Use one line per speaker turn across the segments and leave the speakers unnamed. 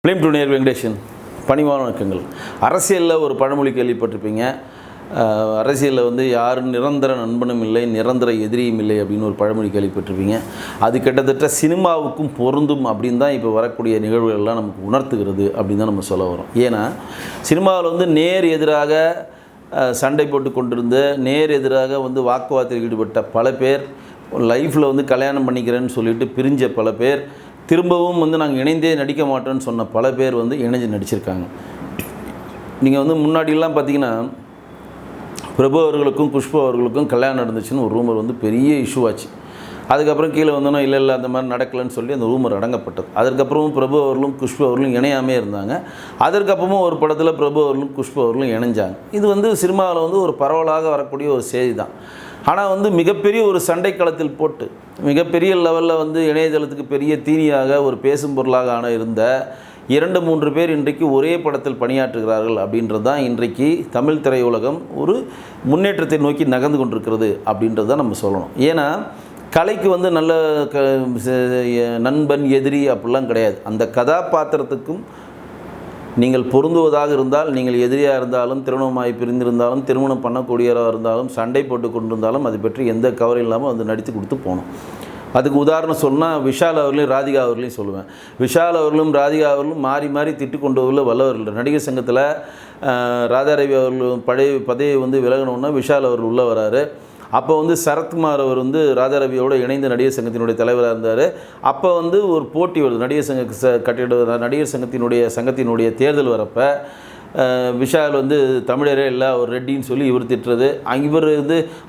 Film டுனியர் Venkatesan பணிவான வணக்கங்கள். அரசியலில் ஒரு பழமொழி கேள்விப்பட்டிருப்பீங்க. அரசியலில் யாரும் நிரந்தர நண்பனும் இல்லை, நிரந்தர எதிரியும் இல்லை அப்படின்னு ஒரு பழமொழி கேள்விப்பட்டிருப்பீங்க. அது கிட்டத்தட்ட சினிமாவுக்கும் பொருந்தும் அப்படின்னு தான் இப்போ வரக்கூடிய நிகழ்வுகள்லாம் நமக்கு உணர்த்துகிறது அப்படின்னு தான் நம்ம சொல்ல வரோம். ஏன்னா சினிமாவில் நேர் எதிராக சண்டை போட்டு கொண்டிருந்த, நேர் எதிராக வாக்குவாதத்தில் ஈடுபட்ட பல பேர், லைஃப்பில் கல்யாணம் பண்ணிக்கிறேன்னு சொல்லிட்டு பிரிஞ்ச பல பேர், திரும்பவும் நாங்கள் இணைந்தே நடிக்க மாட்டோன்னு சொன்ன பல பேர் இணைஞ்சு நடிச்சிருக்காங்க. நீங்கள் முன்னாடிலாம் பார்த்தீங்கன்னா பிரபு அவர்களுக்கும் குஷ்பு அவர்களுக்கும் கல்யாணம் நடந்துச்சுன்னு ஒரு ரூமர் பெரிய இஷ்யூ ஆச்சு. அதுக்கப்புறம் கீழே வந்தோன்னா இல்லை அந்த மாதிரி நடக்கலைன்னு சொல்லி அந்த ரூமர் அடங்கப்பட்டது. அதுக்கப்புறமும் பிரபு அவர்களும் குஷ்பு அவர்களும் இணையாமே இருந்தாங்க. அதற்கப்புறமும் ஒரு படத்தில் பிரபு அவர்களும் குஷ்பு அவர்களும் இணைஞ்சாங்க. இது சினிமாவில் ஒரு பரவலாக வரக்கூடிய ஒரு செய்தி தான். ஆனால் மிகப்பெரிய ஒரு சண்டை களத்தில் போட்டு மிகப்பெரிய லெவலில் இணையதளத்துக்கு பெரிய தீனியாக ஒரு பேசும் பொருளாக இருந்த 2-3 பேர் இன்றைக்கு ஒரே படத்தில் பணியாற்றுகிறார்கள் அப்படின்றது தான் இன்றைக்கு தமிழ் திரையுலகம் ஒரு முன்னேற்றத்தை நோக்கி நகர்ந்து கொண்டிருக்கிறது அப்படின்றது தான் நம்ம சொல்லணும். ஏன்னா கலைக்கு நல்ல நண்பன் எதிரி அப்படிலாம் கிடையாது. அந்த கதாபாத்திரத்துக்கும் நீங்கள் பொருந்துவதாக இருந்தால், நீங்கள் எதிரியாக இருந்தாலும், திருமணமாகி பிரிந்திருந்தாலும், திருமணம் பண்ணக்கூடியவராக இருந்தாலும், சண்டை போட்டு கொண்டிருந்தாலும் அதை பற்றி எந்த கவலையும் இல்லாமல் நடித்து கொடுத்து போகணும். அதுக்கு உதாரணம் சொன்னால் விஷால் அவர்களையும் ராதிகா அவர்களையும் சொல்லுவேன். விஷால் அவர்களும் ராதிகா அவர்களும் மாறி மாறி திட்டு கொண்டு வல்லவர்கள். நடிகர் சங்கத்தில் ராதாரவி அவர்கள் பழைய பதவியை விலகணுன்னா விஷால் அவர்கள் உள்ளே வராரு. அப்போ சரத்குமார் அவர் ராதாரவியோடு இணைந்து நடிகர் சங்கத்தினுடைய தலைவராக இருந்தார். அப்போ ஒரு போட்டி வருது. நடிகர் சங்க நடிகர் சங்கத்தினுடைய தேர்தல் வரப்போ விஷால் தமிழரே இல்லை, அவர் ரெட்டின்னு சொல்லி இவர் திட்டுறது. இவர்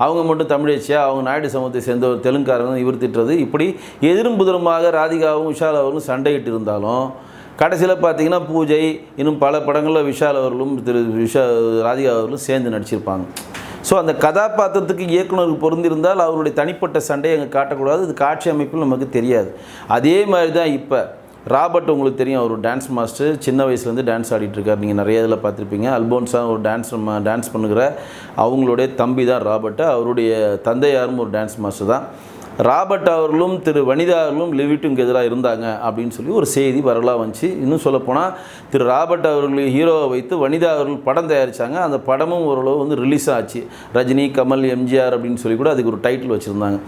அவங்க மட்டும் தமிழச்சியா, அவங்க நாயுடு சமூகத்தை சேர்ந்த ஒரு தெலுங்காரங்க இவர் திட்டுறது. இப்படி எதிரும் புதிரமாக ராதிகாவும் விஷால் அவர்களும் சண்டையிட்டு இருந்தாலும் கடைசியில் பார்த்திங்கன்னா பூஜை இன்னும் பல படங்களில் விஷால் அவர்களும் ராதிகா அவர்களும் சேர்ந்து நடிச்சிருப்பாங்க. ஸோ அந்த கதாபாத்திரத்துக்கு இயக்குனருக்கு பொருந்திருந்தால் அவருடைய தனிப்பட்ட சண்டையை அங்கே காட்டக்கூடாது. இது காட்சி அமைப்பில் நமக்கு தெரியாது. அதே மாதிரி தான் இப்போ ராபர்ட், உங்களுக்கு தெரியும், அவர் டான்ஸ் மாஸ்டர், சின்ன வயசுலேருந்து டான்ஸ் ஆடிட்டுருக்கார். நீங்கள் நிறைய இதில் பார்த்துருப்பீங்க. அல்போன்ஸா ஒரு டான்ஸ் பண்ணுகிற அவங்களுடைய தம்பி தான் ராபர்ட். அவருடைய தந்தையாரும் ஒரு டான்ஸ் மாஸ்டர் தான். ராபர்ட் அவர்களும் திரு வனிதா அவர்களும் லிவிட்டுக்கு எதிராக இருந்தாங்க அப்படின்னு சொல்லி ஒரு செய்தி வரலாக வந்துச்சு. இன்னும் சொல்லப்போனால் திரு ராபர்ட் அவர்கள் ஹீரோவை வைத்து வனிதா அவர்கள் படம் தயாரித்தாங்க. அந்த படமும் ஓரளவு ரிலீஸ் ஆச்சு. ரஜினி, கமல், எம்ஜிஆர் அப்படின்னு சொல்லி கூட அதுக்கு ஒரு டைட்டில் வச்சுருந்தாங்க.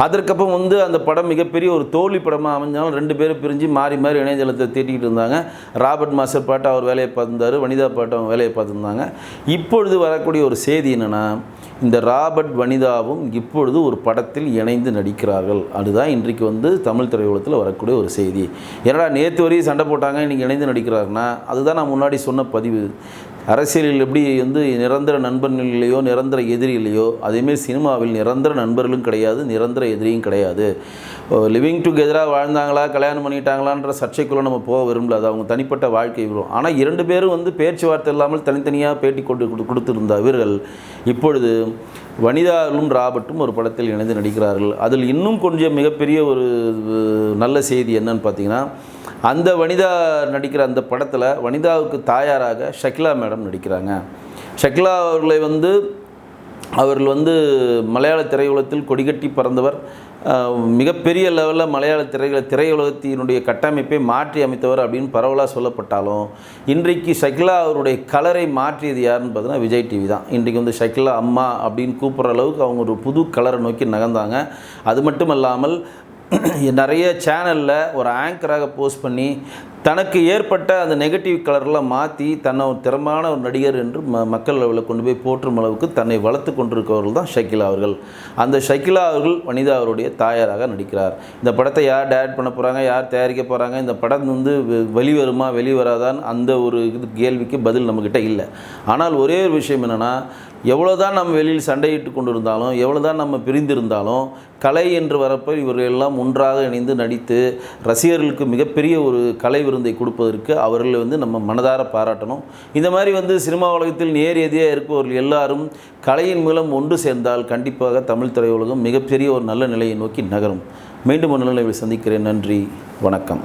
அதற்கப்புறம் அந்த படம் மிகப்பெரிய ஒரு தோல்வி படமாக அமைஞ்சாலும் 2 பேரும் பிரிஞ்சு மாறி மாறி இணையதளத்தை தேட்டிக்கிட்டு இருந்தாங்க. ராபர்ட் மாஸ்டர் பாட்டு அவர் வேலையை பார்த்துருந்தார், வனிதா பாட்டு அவங்க வேலையை பார்த்துருந்தாங்க. இப்பொழுது வரக்கூடிய ஒரு செய்தி என்னென்னா, இந்த ராபர்ட் வனிதாவும் இப்பொழுது ஒரு படத்தில் இணைந்து நடிக்கிறார்கள். அதுதான் இன்றைக்கு தமிழ் திரையுலகத்தில் வரக்கூடிய ஒரு செய்தி. ஏன்னா நேற்று வரையும் சண்டை போட்டாங்க, இன்றைக்கி இணைந்து நடிக்கிறாருன்னா அதுதான் நான் முன்னாடி சொன்ன பதிவு. அரசியலில் எப்படி நிரந்தர நண்பர்கள் இல்லையோ, நிரந்தர எதிரி இல்லையோ, அதேமாரி சினிமாவில் நிரந்தர நண்பர்களும் கிடையாது, நிரந்தர எதிரியும் கிடையாது. லிவிங் டுகெதராக வாழ்ந்தாங்களா, கல்யாணம் பண்ணிட்டாங்களான்ற சர்ச்சைக்குள்ளே நம்ம போக விரும்பல. அது அவங்க தனிப்பட்ட வாழ்க்கை வரும். ஆனால் 2 பேரும் பேச்சுவார்த்தை இல்லாமல் தனித்தனியாக பேட்டி கொடுத்திருந்த இவர்கள் இப்பொழுது வனிதாவும் ராபர்ட்டும் ஒரு படத்தில் இணைந்து நடிக்கிறார்கள். அதில் இன்னும் கொஞ்சம் மிகப்பெரிய ஒரு நல்ல செய்தி என்னன்னு பார்த்தீங்கன்னா, அந்த வனிதா நடிக்கிற அந்த படத்தில் வனிதாவுக்கு தாயாராக ஷக்கிலா மேடம் நடிக்கிறாங்க. ஷக்கிலா அவர்களை அவர்கள் மலையாள திரையுலகத்தில் கொடிகட்டி பறந்தவர். மிகப்பெரிய லெவலில் மலையாள திரையுலகத்தினுடைய கட்டமைப்பை மாற்றி அமைத்தவர் அப்படின்னு பரவலாக சொல்லப்பட்டாலும், இன்றைக்கு ஷக்கிலா அவருடைய கலரை மாற்றியது யாருன்னு பார்த்தீங்கன்னா விஜய் டிவி தான். இன்றைக்கு ஷக்கிலா அம்மா அப்படின்னு கூப்பிட்ற அளவுக்கு அவங்க ஒரு புது கலரை நோக்கி நகர்ந்தாங்க. அது மட்டும் இல்லாமல் நிறைய சேனலில் ஒரு ஆங்கராக போஸ்ட் பண்ணி தனக்கு ஏற்பட்ட அந்த நெகட்டிவ் கலரெலாம் மாற்றி தன்னை ஒரு திறமான ஒரு நடிகர் என்று மக்கள் அளவில் கொண்டு போய் போற்றும் அளவுக்கு தன்னை வளர்த்து கொண்டிருக்கிறவர்கள் தான் ஷக்கிலா அவர்கள். அந்த ஷக்கிலா அவர்கள் வனிதா அவருடைய தாயாராக நடிக்கிறார். இந்த படத்தை யார் டைரக்ட் பண்ண போகிறாங்க, யார் தயாரிக்க போகிறாங்க, இந்த படம் வெளிவருமா வெளிவராதான் அந்த ஒரு கேள்விக்கு பதில் நம்மக்கிட்ட இல்லை. ஆனால் ஒரே ஒரு விஷயம் என்னென்னா, எவ்வளோதான் நம்ம வெளியில் சண்டையிட்டு கொண்டு இருந்தாலும், எவ்வளோதான் நம்ம பிரிந்திருந்தாலும், கலை என்று வரப்போ இவர்கள் எல்லாம் ஒன்றாக இணைந்து நடித்து ரசிகர்களுக்கு மிகப்பெரிய ஒரு கலை விருந்தை கொடுப்பதற்கு அவர்களை நம்ம மனதார பாராட்டணும். இந்த மாதிரி சினிமா உலகத்தில் நேர் எதிராக இருப்பவர்கள் எல்லாரும் கலையின் மூலம் ஒன்று சேர்ந்தால் கண்டிப்பாக தமிழ் திரையுலகம் மிகப்பெரிய ஒரு நல்ல நிலையை நோக்கி நகரும். மீண்டும் ஒரு நல்ல நிலையை சந்திக்கிறேன். நன்றி, வணக்கம்.